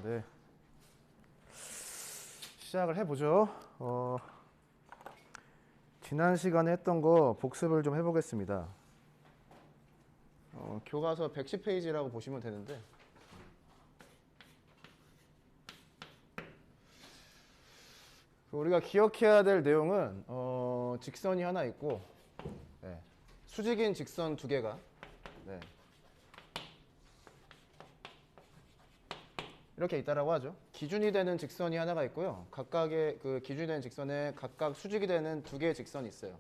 네. 시작을 해보죠. 지난 시간에 했던 거 복습을 좀 해보겠습니다. 교과서 110페이지라고 보시면 되는데, 우리가 기억해야 될 내용은 직선이 하나 있고, 네. 수직인 직선 두 개가, 네. 이렇게 있다라고 하죠. 기준이 되는 직선이 하나가 있고요. 각각의 그 기준이 되는 직선에 각각 수직이 되는 두 개의 직선이 있어요.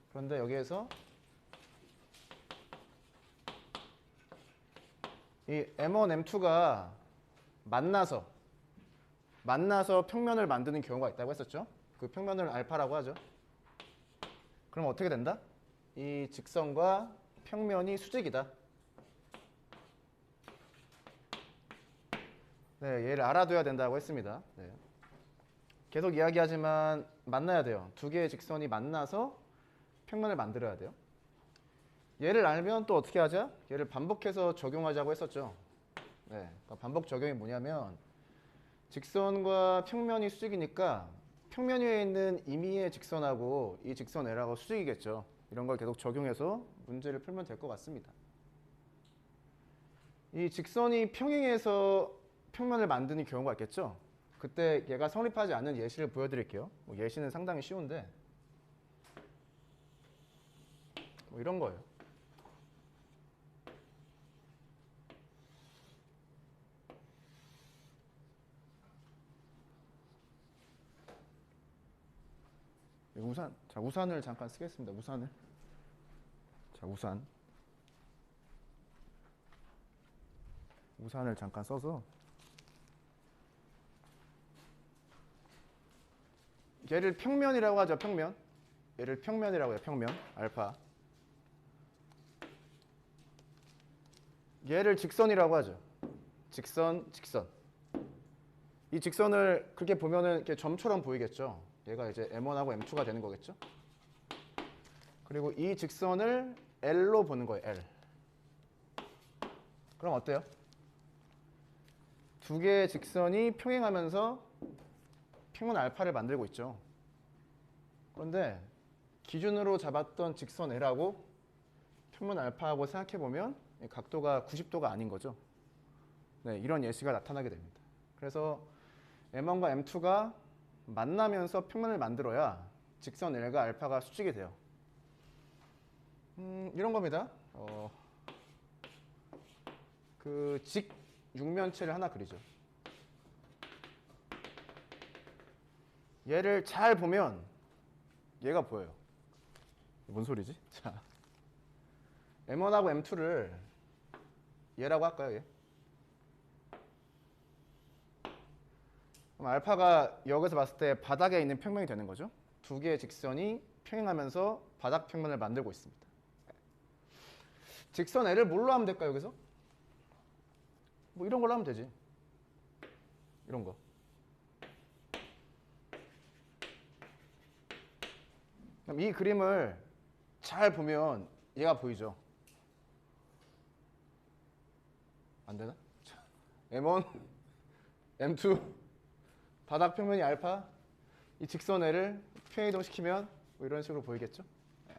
그런데 여기에서 이 M1, M2가 만나서 평면을 만드는 경우가 있다고 했었죠. 그 평면을 알파라고 하죠. 그럼 어떻게 된다? 이 직선과 평면이 수직이다. 네, 얘를 알아둬야 된다고 했습니다. 네. 계속 이야기하지만 만나야 돼요. 두 개의 직선이 만나서 평면을 만들어야 돼요. 얘를 알면 또 어떻게 하자? 얘를 반복해서 적용하자고 했었죠. 네, 그러니까 반복 적용이 뭐냐면 직선과 평면이 수직이니까 평면 위에 있는 임의의 직선하고 이 직선 L하고 수직이겠죠. 이런 걸 계속 적용해서 문제를 풀면 될 것 같습니다. 이 직선이 평행해서 평면을 만드는 경우가 있겠죠. 그때 얘가 성립하지 않는 예시를 보여드릴게요. 예시는 상당히 쉬운데 이런 거예요. 우산. 자, 우산을 잠깐 쓰겠습니다. 우산을. 자, 우산을 잠깐 써서 얘를 평면이라고 하죠. 평면. 얘를 평면이라고 해요. 평면. 알파. 얘를 직선이라고 하죠. 직선. 이 직선을 그렇게 보면은 이렇게 점처럼 보이겠죠. 얘가 이제 M1하고 M2가 되는 거겠죠. 그리고 이 직선을 L로 보는 거예요. L. 그럼 어때요? 두 개의 직선이 평행하면서 평면 알파를 만들고 있죠. 그런데 기준으로 잡았던 직선 L하고 평면 알파하고 생각해보면 각도가 90도가 아닌 거죠. 네, 이런 예시가 나타나게 됩니다. 그래서 M1과 M2가 만나면서 평면을 만들어야 직선 L과 알파가 수직이 돼요. 이런 겁니다. 그 직육면체를 하나 그리죠. 얘를 잘 보면 얘가 보여요. 뭔 소리지? 자, M1하고 M2를 얘라고 할까요? 얘? 그럼 알파가 여기서 봤을 때 바닥에 있는 평면이 되는 거죠. 두 개의 직선이 평행하면서 바닥 평면을 만들고 있습니다. 직선 L을 뭘로 하면 될까요? 여기서? 뭐 이런 걸로 하면 되지. 이런 거. 그럼 이 그림을 잘 보면 얘가 보이죠. 안 되나? 자, M1, M2, 바닥 평면이 알파, 이 직선 L을 평행이동시키면 뭐 이런 식으로 보이겠죠. 네.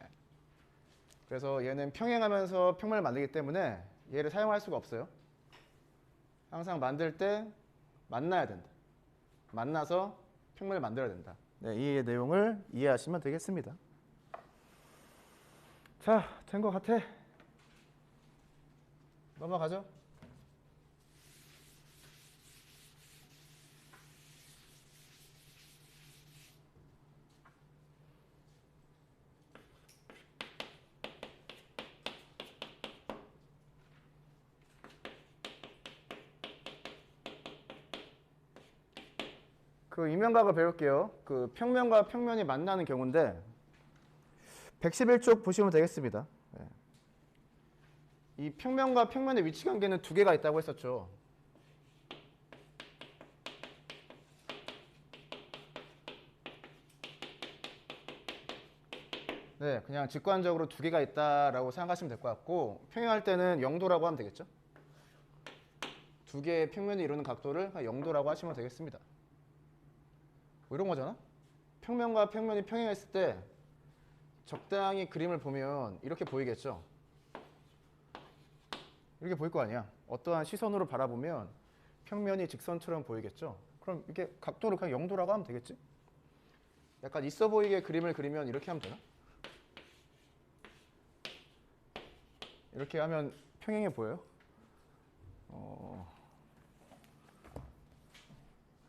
그래서 얘는 평행하면서 평면을 만들기 때문에 얘를 사용할 수가 없어요. 항상 만들 때 만나야 된다. 만나서 평면을 만들어야 된다. 네, 이 내용을 이해하시면 되겠습니다. 자, 된 것 같아. 넘어가죠. 그 이면각을 배울게요. 그 평면과 평면이 만나는 경우인데 111쪽 보시면 되겠습니다. 네. 이 평면과 평면의 위치 관계는 두 개가 있다고 했었죠. 네, 그냥 직관적으로 두 개가 있다라고 생각하시면 될 것 같고 평행할 때는 0도라고 하면 되겠죠. 두 개의 평면이 이루는 각도를 0도라고 하시면 되겠습니다. 뭐 이런 거잖아. 평면과 평면이 평행했을 때 적당히 그림을 보면 이렇게 보이겠죠. 이렇게 보일 거 아니야. 어떠한 시선으로 바라보면 평면이 직선처럼 보이겠죠. 그럼 이렇게 각도를 그냥 0도라고 하면 되겠지. 약간 있어 보이게 그림을 그리면 이렇게 하면 되나? 이렇게 하면 평행해 보여요?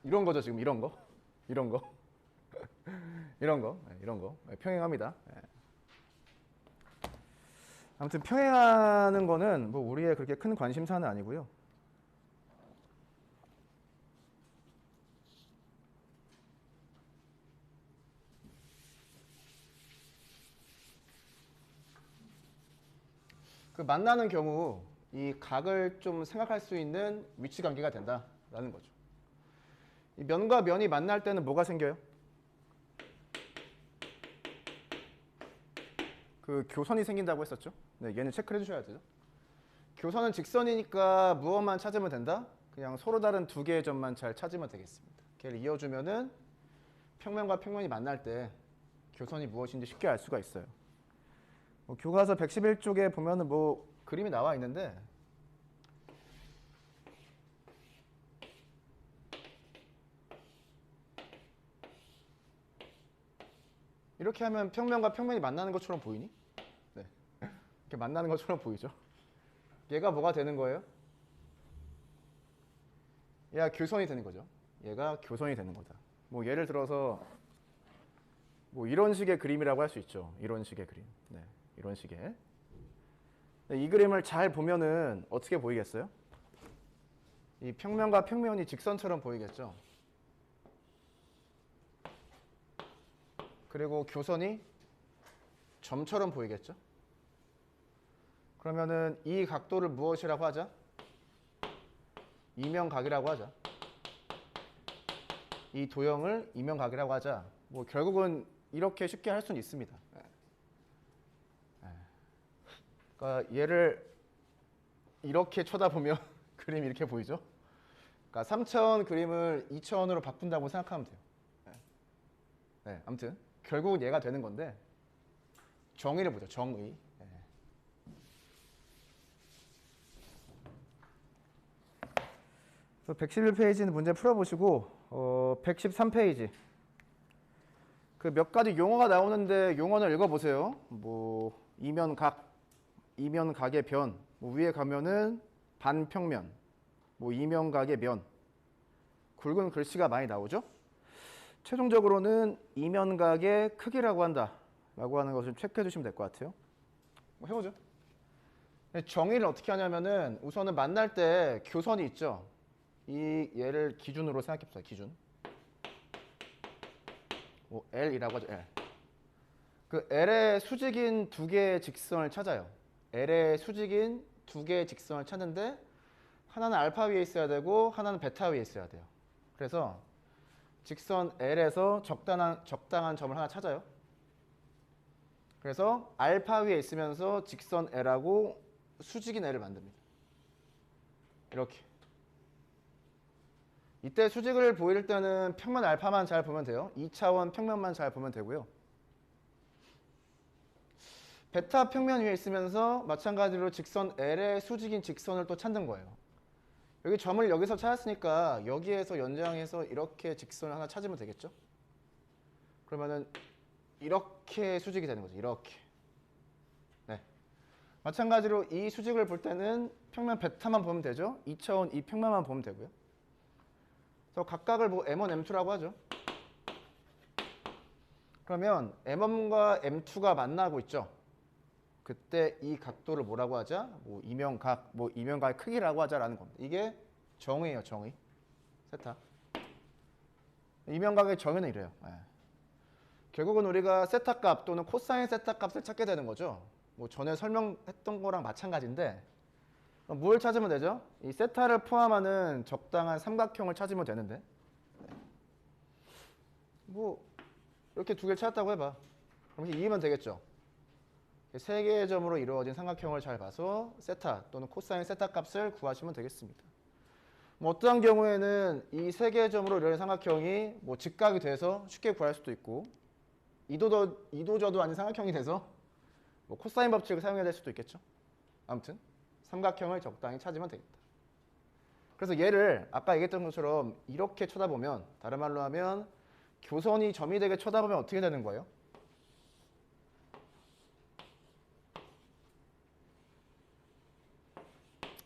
이런 거죠, 지금 이런 거. 이런 거. 이런 거. 네, 이런 거. 네, 평행합니다. 네. 아무튼 평행하는 거는 뭐 우리의 그렇게 큰 관심사는 아니고요. 그 만나는 경우 이 각을 좀 생각할 수 있는 위치 관계가 된다라는 거죠. 이 면과 면이 만날 때는 뭐가 생겨요? 그 교선이 생긴다고 했었죠. 네, 얘는 체크를 해주셔야 되죠. 교선은 직선이니까 무엇만 찾으면 된다? 그냥 서로 다른 두 개의 점만 잘 찾으면 되겠습니다. 걔를 이어주면은 평면과 평면이 만날 때 교선이 무엇인지 쉽게 알 수가 있어요. 뭐 교과서 111쪽에 보면은 뭐 그림이 나와 있는데 이렇게 하면 평면과 평면이 만나는 것처럼 보이니? 네. 이렇게 만나는 것처럼 보이죠. 얘가 뭐가 되는 거예요? 얘가 교선이 되는 거죠. 얘가 교선이 되는 거다. 뭐 예를 들어서 뭐 이런 식의 그림이라고 할 수 있죠. 이런 식의 그림. 네. 이런 식의. 이 그림을 잘 보면은 어떻게 보이겠어요? 이 평면과 평면이 직선처럼 보이겠죠. 그리고 교선이 점처럼 보이겠죠. 그러면은 이 각도를 무엇이라고 하자? 이면각이라고 하자. 이 도형을 이면각이라고 하자. 뭐 결국은 이렇게 쉽게 할 수는 있습니다. 그러니까 얘를 이렇게 쳐다보면 그림이 이렇게 보이죠. 그러니까 3차원 그림을 2차원으로 바꾼다고 생각하면 돼요. 네, 아무튼 결국은 얘가 되는 건데 정의를 보죠. 정의. 네. 그래서 111페이지는 문제 풀어보시고 113페이지 그 몇 가지 용어가 나오는데 용어를 읽어보세요. 뭐 이면각, 이면각의 변, 뭐 위에 가면은 반평면, 뭐 이면각의 면, 굵은 글씨가 많이 나오죠. 최종적으로는 이면각의 크기라고 한다라고 하는 것을 체크해 주시면 될 것 같아요. 뭐 해보죠. 정의를 어떻게 하냐면은 우선은 만날 때 교선이 있죠. 이 얘를 기준으로 생각해 봅시다. 기준. 뭐 L이라고 하죠. L. 그 L의 수직인 두 개의 직선을 찾아요. L의 수직인 두 개의 직선을 찾는데 하나는 알파 위에 있어야 되고 하나는 베타 위에 있어야 돼요. 그래서 직선 L에서 적당한 점을 하나 찾아요. 그래서 알파 위에 있으면서 직선 L하고 수직인 L을 만듭니다. 이렇게. 이때 수직을 보일 때는 평면 알파만 잘 보면 돼요. 2차원 평면만 잘 보면 되고요. 베타 평면 위에 있으면서 마찬가지로 직선 L의 수직인 직선을 또 찾는 거예요. 여기 점을 여기서 찾았으니까 여기에서 연장해서 이렇게 직선을 하나 찾으면 되겠죠? 그러면은 이렇게 수직이 되는 거죠. 이렇게. 네. 마찬가지로 이 수직을 볼 때는 평면 베타만 보면 되죠. 2차원 이 평면만 보면 되고요. 그래서 각각을 뭐 M1, M2라고 하죠. 그러면 M1과 M2가 만나고 있죠. 그때 이 각도를 뭐라고 하자? 뭐 이면각, 뭐 이면각의 크기라고 하자라는 겁니다. 이게 정의예요, 정의. 세타. 이면각의 정의는 이래요. 네. 결국은 우리가 세타 값 또는 코사인 세타 값을 찾게 되는 거죠. 뭐 전에 설명했던 거랑 마찬가지인데 뭘 찾으면 되죠? 이 세타를 포함하는 적당한 삼각형을 찾으면 되는데 뭐 이렇게 두 개를 찾았다고 해봐. 그럼 이기면 되겠죠. 세 개의 점으로 이루어진 삼각형을 잘 봐서 세타 또는 코사인 세타 값을 구하시면 되겠습니다. 뭐 어떠한 경우에는 이 세 개의 점으로 이루어진 삼각형이 뭐 직각이 돼서 쉽게 구할 수도 있고 이도저도 아닌 삼각형이 돼서 뭐 코사인 법칙을 사용해야 될 수도 있겠죠. 아무튼 삼각형을 적당히 찾으면 되겠다. 그래서 얘를 아까 얘기했던 것처럼 이렇게 쳐다보면, 다른 말로 하면 교선이 점이 되게 쳐다보면 어떻게 되는 거예요?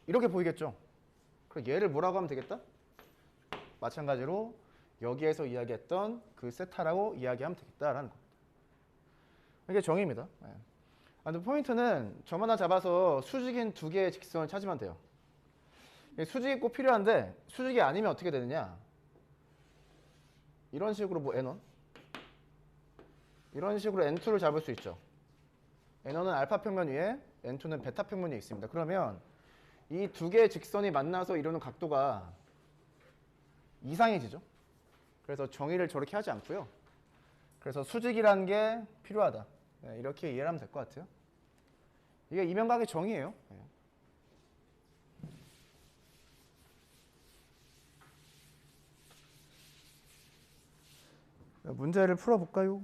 이렇게 보이겠죠? 그럼 얘를 뭐라고 하면 되겠다? 마찬가지로 여기에서 이야기했던 그 세타라고 이야기하면 되겠다라는 겁니다. 이게 정의입니다. 네. 근데 포인트는 점 하나 잡아서 수직인 두 개의 직선을 찾으면 돼요. 수직이 꼭 필요한데 수직이 아니면 어떻게 되느냐? 이런 식으로 뭐 N1 이런 식으로 N2를 잡을 수 있죠. N1은 알파 평면 위에 N2는 베타 평면 위에 있습니다. 그러면 이 두 개의 직선이 만나서 이루는 각도가 이상해지죠. 그래서 정의를 저렇게 하지 않고요. 그래서 수직이라는 게 필요하다. 네, 이렇게 이해를 하면 될 것 같아요. 이게 이명각의 정의예요. 네. 문제를 풀어볼까요?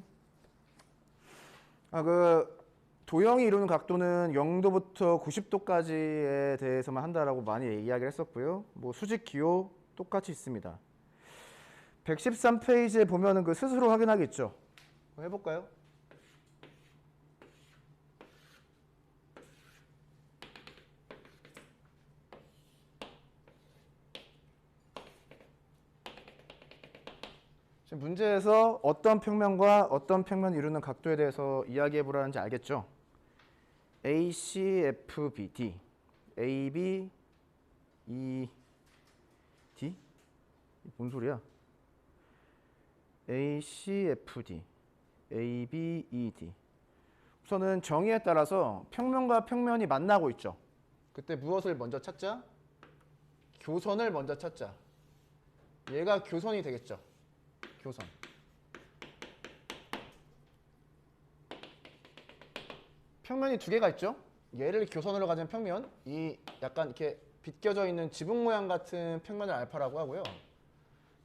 도형이 이루는 각도는 0도부터 90도까지에 대해서만 한다라고 많이 이야기를 했었고요. 뭐 수직 기호 똑같이 있습니다. 113페이지에 보면은 그 스스로 확인하기 있죠. 해볼까요? 지금 문제에서 어떤 평면과 어떤 평면이 이루는 각도에 대해서 이야기해 보라는지 알겠죠? ACFBD, AB, ED? 뭔 소리야? ACFD, AB, ED. 우선은 정의에 따라서 평면과 평면이 만나고 있죠. 그때 무엇을 먼저 찾자? 교선을 먼저 찾자. 얘가 교선이 되겠죠. 교선. 평면이 두 개가 있죠. 얘를 교선으로 가진 평면, 이 약간 이렇게 빗겨져 있는 지붕 모양 같은 평면을 알파라고 하고요.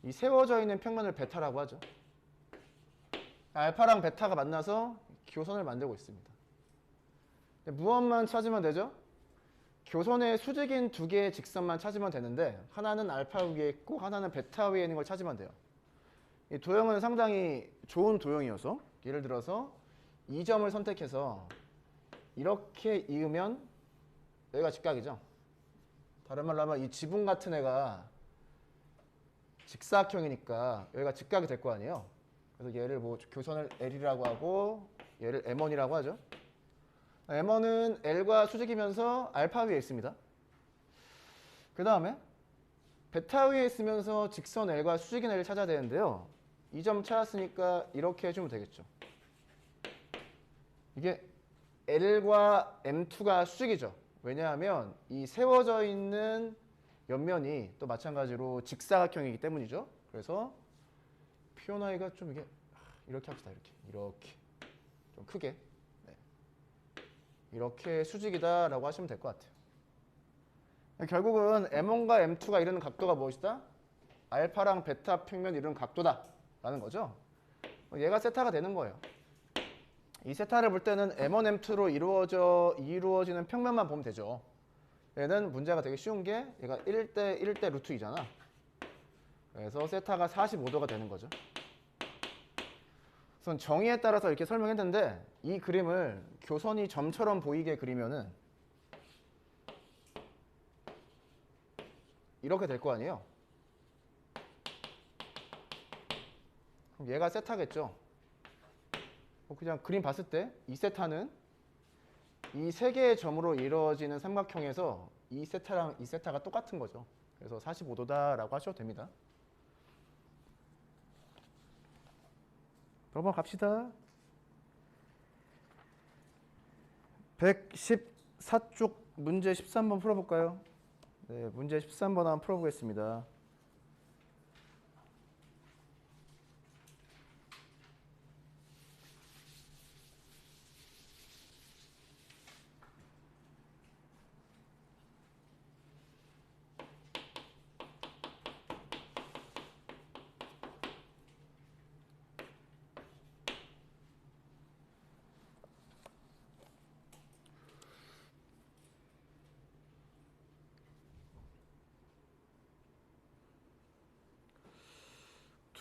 이 세워져 있는 평면을 베타라고 하죠. 알파랑 베타가 만나서 교선을 만들고 있습니다. 무엇만 찾으면 되죠? 교선의 수직인 두 개의 직선만 찾으면 되는데 하나는 알파 위에 있고 하나는 베타 위에 있는 걸 찾으면 돼요. 이 도형은 상당히 좋은 도형이어서 예를 들어서 이 점을 선택해서 이렇게 이으면 여기가 직각이죠. 다른 말로 하면 이 지붕 같은 애가 직사각형이니까 여기가 직각이 될 거 아니에요. 그래서 얘를 뭐 교선을 L이라고 하고 얘를 M1이라고 하죠. M1은 L과 수직이면서 알파 위에 있습니다. 그 다음에 베타 위에 있으면서 직선 L과 수직인 L을 찾아야 되는데요. 이 점 찾았으니까 이렇게 해주면 되겠죠. 이게 L과 M2가 수직이죠. 왜냐하면 이 세워져 있는 옆면이 또 마찬가지로 직사각형이기 때문이죠. 그래서 표현하기가 좀 이렇게 합시다. 이렇게 좀 크게. 네. 이렇게 수직이다라고 하시면 될 것 같아요. 결국은 M1과 M2가 이루는 각도가 무엇이다? 알파랑 베타 평면이 이루는 각도다라는 거죠. 얘가 세타가 되는 거예요. 이 세타를 볼 때는 M1, M2로 이루어지는 평면만 보면 되죠. 얘는 문제가 되게 쉬운 게 얘가 1대 1대 루트 2잖아. 그래서 세타가 45도가 되는 거죠. 우선 정의에 따라서 이렇게 설명했는데 이 그림을 교선이 점처럼 보이게 그리면은 이렇게 될 거 아니에요. 그럼 얘가 세타겠죠. 그냥 그림 봤을 때 이 세타는 이 세 개의 점으로 이루어지는 삼각형에서 이 세타랑 이 세타가 똑같은 거죠. 그래서 45도다라고 하셔도 됩니다. 넘어갑시다. 114쪽 문제 13번 풀어볼까요? 네, 문제 13번 한번 풀어보겠습니다.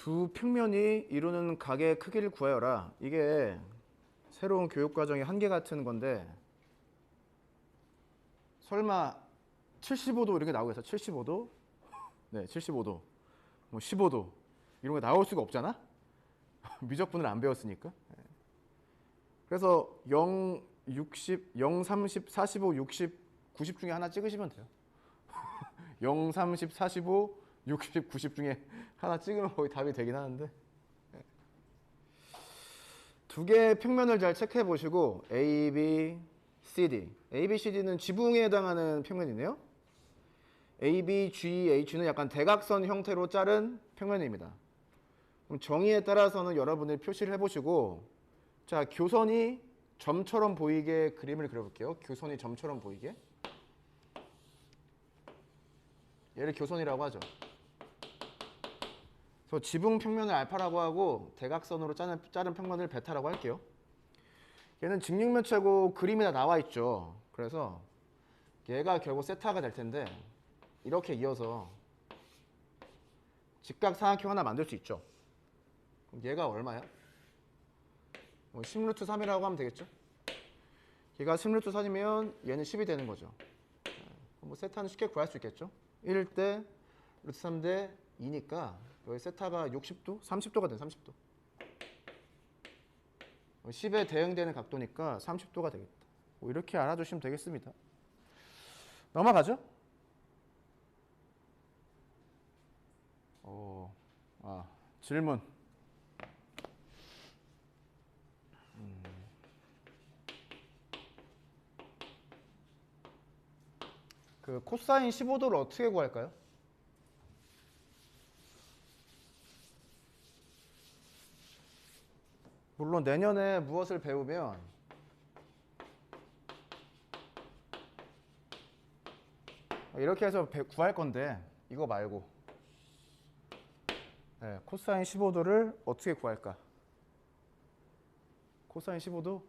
두 평면이 이루는 각의 크기를 구하여라. 이게 새로운 교육과정의 한계 같은 건데 설마 75도 이렇게 나오겠어? 75도? 네, 75도. 뭐 15도. 이런 게 나올 수가 없잖아? 미적분을 안 배웠으니까. 그래서 0, 60, 0, 30, 45, 60, 90 중에 하나 찍으시면 돼요. 0, 30, 45, 60, 90 중에 하나 찍으면 거의 답이 되긴 하는데 두 개의 평면을 잘 체크해 보시고 A, B, CD A, B, CD는 지붕에 해당하는 평면이네요. A, B, G, H는 약간 대각선 형태로 자른 평면입니다. 그럼 정의에 따라서는 여러분들이 표시를 해보시고 자 교선이 점처럼 보이게 그림을 그려볼게요. 교선이 점처럼 보이게 얘를 교선이라고 하죠. 그래서 지붕 평면을 알파라고 하고 대각선으로 자른 평면을 베타라고 할게요. 얘는 직육면체고 그림이 다 나와 있죠. 그래서 얘가 결국 세타가 될 텐데 이렇게 이어서 직각삼각형 하나 만들 수 있죠. 그럼 얘가 얼마야? 10루트 3이라고 하면 되겠죠. 얘가 10루트 3이면 얘는 10이 되는 거죠. 뭐 세타는 쉽게 구할 수 있겠죠. 1대 루트 3대 2니까 여기 세타가 60도? 30도가 돼. 30도. 10에 대응되는 각도니까 30도가 되겠다. 뭐 이렇게 알아두시면 되겠습니다. 넘어가죠. 질문. 그 코사인 15도를 어떻게 구할까요? 물론 내년에 무엇을 배우면 이렇게 해서 구할 건데 이거 말고 네, 코사인 15도를 어떻게 구할까? 코사인 15도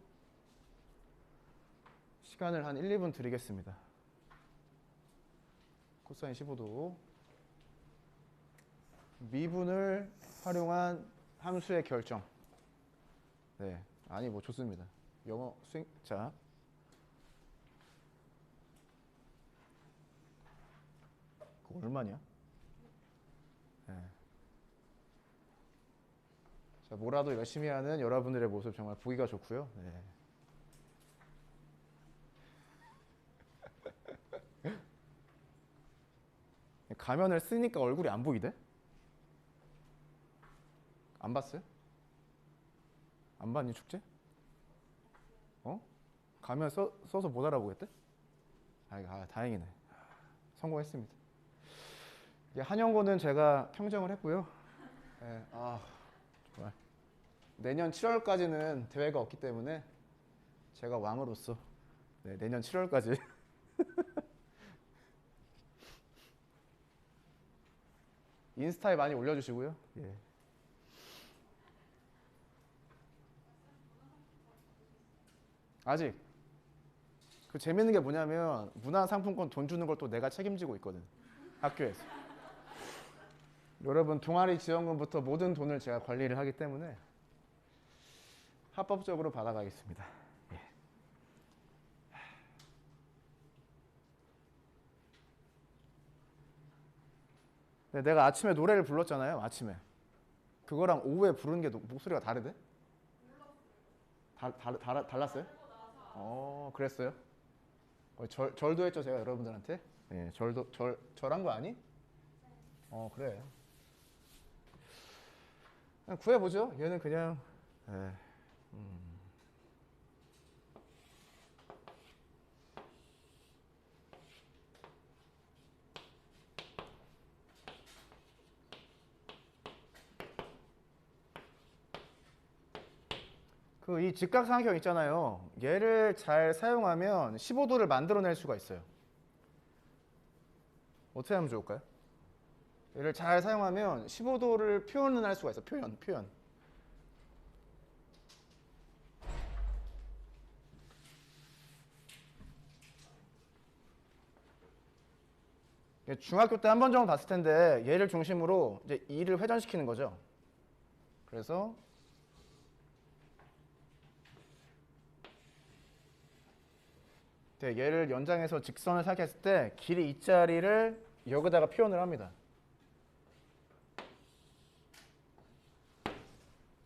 시간을 한 1, 2분 드리겠습니다. 코사인 15도 미분을 활용한 함수의 결정. 네, 아니 뭐 좋습니다. 영어 스윙. 자, 그거 얼마냐? 네. 자, 뭐라도 열심히 하는 여러분들의 모습 정말 보기가 좋고요. 네. 가면을 쓰니까 얼굴이 안 보이대? 안 봤어요? 안 봤니 축제? 가면 써서 못 알아보겠대? 다행이네. 성공했습니다. 한영고는 제가 평정을 했고요. 네, 정말 내년 7월까지는 대회가 없기 때문에 제가 왕으로서 네, 내년 7월까지 인스타에 많이 올려주시고요. 예. 아직 그 재밌는 게 뭐냐면 문화상품권 돈 주는 걸 또 내가 책임지고 있거든. 학교에서. 여러분 동아리 지원금부터 모든 돈을 제가 관리를 하기 때문에 합법적으로 받아가겠습니다. 예. 네, 내가 아침에 노래를 불렀잖아요. 아침에. 그거랑 오후에 부르는 게 목소리가 다르대? 달랐어요? 그랬어요? 절도 했죠 제가 여러분들한테? 네, 절한 거 아니? 그래. 그냥 구해보죠. 얘는 그냥 이 직각삼각형 있잖아요. 얘를 잘 사용하면 15도를 만들어낼 수가 있어요. 어떻게 하면 좋을까요? 얘를 잘 사용하면 15도를 표현을 할 수가 있어요. 표현. 중학교 때 한 번 정도 봤을 텐데 얘를 중심으로 이제 2를 회전시키는 거죠. 그래서 네, 얘를 연장해서 직선을 생각했을 때 길이 이 자리를 여기다가 표현을 합니다.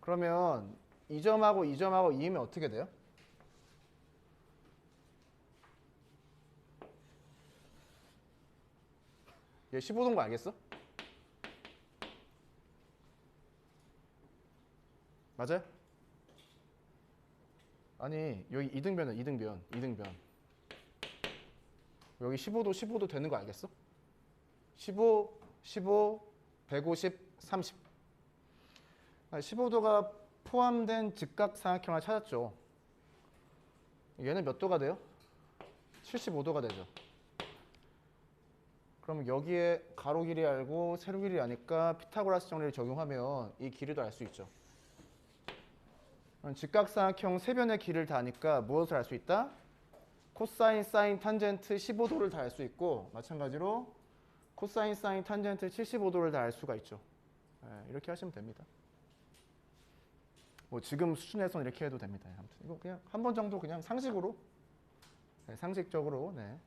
그러면 이 점하고 이 점하고 이으면 어떻게 돼요? 얘 15도인 거 알겠어? 맞아요? 아니 여기 이등변은 이등변 여기 15도 15도 되는 거 알겠어? 15, 15, 150, 30 15도가 포함된 직각삼각형을 찾았죠. 얘는 몇 도가 돼요? 75도가 되죠. 그럼 여기에 가로 길이 알고 세로 길이 아니까 피타고라스 정리를 적용하면 이 길이도 알 수 있죠. 직각삼각형 세 변의 길을 다 아니까 무엇을 알 수 있다? 코사인, 사인, 탄젠트 15도를 다 알 수 있고 마찬가지로 코사인, 사인, 탄젠트 75도를 다 알 수가 있죠. 네, 이렇게 하시면 됩니다. 뭐 지금 수준에서는 이렇게 해도 됩니다. 아무튼 이거 그냥 한 번 정도 그냥 상식으로, 네, 상식적으로. 네.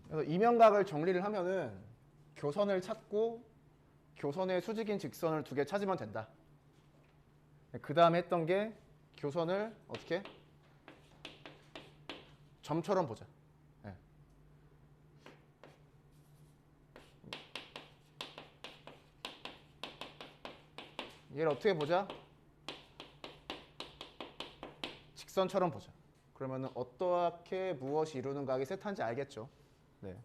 그래서 이면각을 정리를 하면은 교선을 찾고 교선의 수직인 직선을 두 개 찾으면 된다. 그 다음에 했던 게 교선을 어떻게? 점처럼 보자. 네. 얘를 어떻게 보자? 직선처럼 보자. 그러면은 어떻게 무엇이 이루는 각이 세타인지 알겠죠? 네.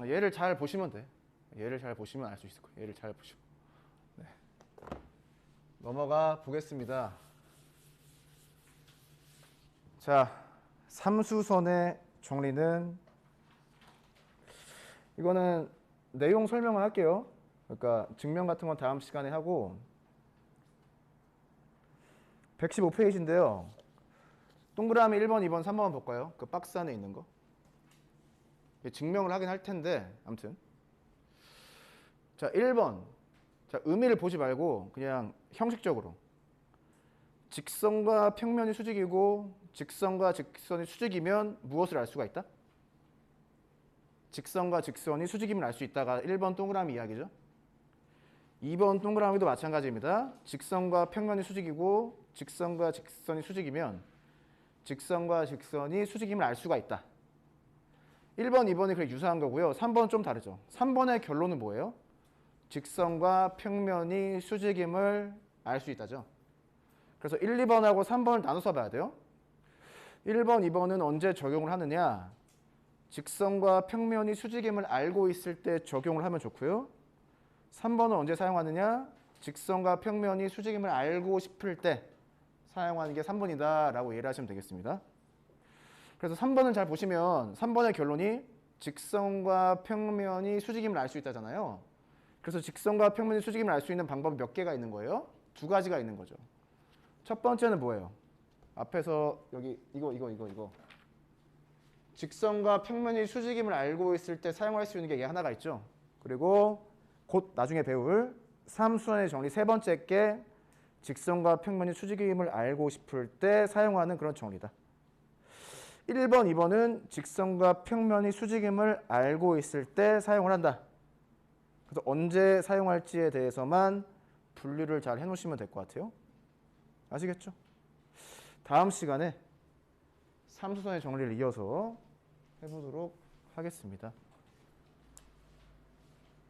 얘를 잘 보시면 돼. 얘를 잘 보시면 알 수 있을 거예요. 얘를 잘 보시고. 네. 넘어가 보겠습니다. 자, 삼수선의 정리는 이거는 내용 설명을 할게요. 그러니까 증명 같은 건 다음 시간에 하고 115페이지인데요. 동그라미 1번, 2번, 3번 볼까요? 그 박스 안에 있는 거. 증명을 하긴 할 텐데 아무튼 자 1번 자 의미를 보지 말고 그냥 형식적으로 직선과 평면이 수직이고 직선과 직선이 수직이면 무엇을 알 수가 있다? 직선과 직선이 수직임을 알 수 있다가 1번 동그라미 이야기죠. 2번 동그라미도 마찬가지입니다. 직선과 평면이 수직이고 직선과 직선이 수직이면 직선과 직선이 수직임을 알 수가 있다. 1번, 2번이 그렇게 유사한 거고요. 3번은 좀 다르죠. 3번의 결론은 뭐예요? 직선과 평면이 수직임을 알 수 있다죠. 그래서 1, 2번하고 3번을 나눠서 봐야 돼요. 1번, 2번은 언제 적용을 하느냐? 직선과 평면이 수직임을 알고 있을 때 적용을 하면 좋고요. 3번은 언제 사용하느냐? 직선과 평면이 수직임을 알고 싶을 때 사용하는 게 3번이다 라고 이해를 하시면 되겠습니다. 그래서 3번을 잘 보시면 3번의 결론이 직선과 평면이 수직임을 알 수 있다잖아요. 그래서 직선과 평면이 수직임을 알 수 있는 방법이 몇 개가 있는 거예요? 두 가지가 있는 거죠. 첫 번째는 뭐예요? 앞에서 여기 이거 직선과 평면이 수직임을 알고 있을 때 사용할 수 있는 게 하나가 있죠. 그리고 곧 나중에 배울 삼수선의 정리 세 번째 게 직선과 평면이 수직임을 알고 싶을 때 사용하는 그런 정리다. 1번, 2번은 직선과 평면이 수직임을 알고 있을 때 사용을 한다. 그래서 언제 사용할지에 대해서만 분류를 잘 해놓으시면 될 것 같아요. 아시겠죠? 다음 시간에 삼수선의 정리를 이어서 해보도록 하겠습니다.